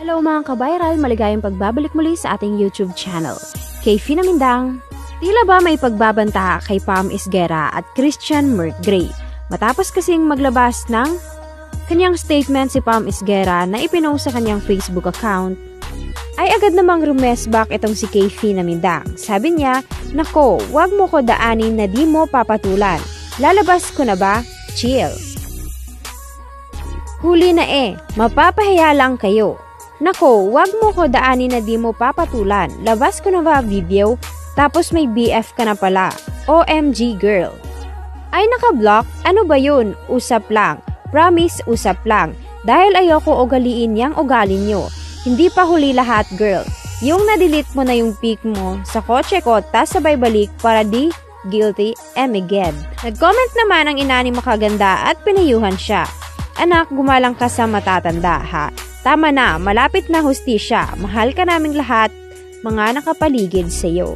Hello mga kabayral, maligayang pagbabalik muli sa ating YouTube channel. Kay Fina Mindang, tila ba may pagbabanta kay Pam Esguerra at Christian Murgray matapos kasing maglabas ng kanyang statement si Pam Esguerra na ipinost sa kanyang Facebook account, ay agad namang rumesback itong si Kay Fina Mindang. Sabi niya, "Nako, wag mo ko daanin na di mo papatulan. Lalabas ko na ba? Chill. Huli na mapapahiya lang kayo. Nako, wag mo ko daanin na di mo papatulan. Labas ko na ba video? Tapos may BF ka na pala. OMG girl." Ay nakablock? Ano ba yun? Usap lang. Promise, usap lang. Dahil ayoko ugaliin yang ugali nyo. Hindi pa huli lahat girl. Yung na-delete mo na yung pic mo sa kotse ko, tas sabay balik para di guilty again. Nag-comment naman ang ina ni Makaganda at pinayuhan siya. "Anak, gumalang ka sa matatanda ha. Tama na, malapit na hustisya. Mahal ka naming lahat, mga nakapaligid sa iyo."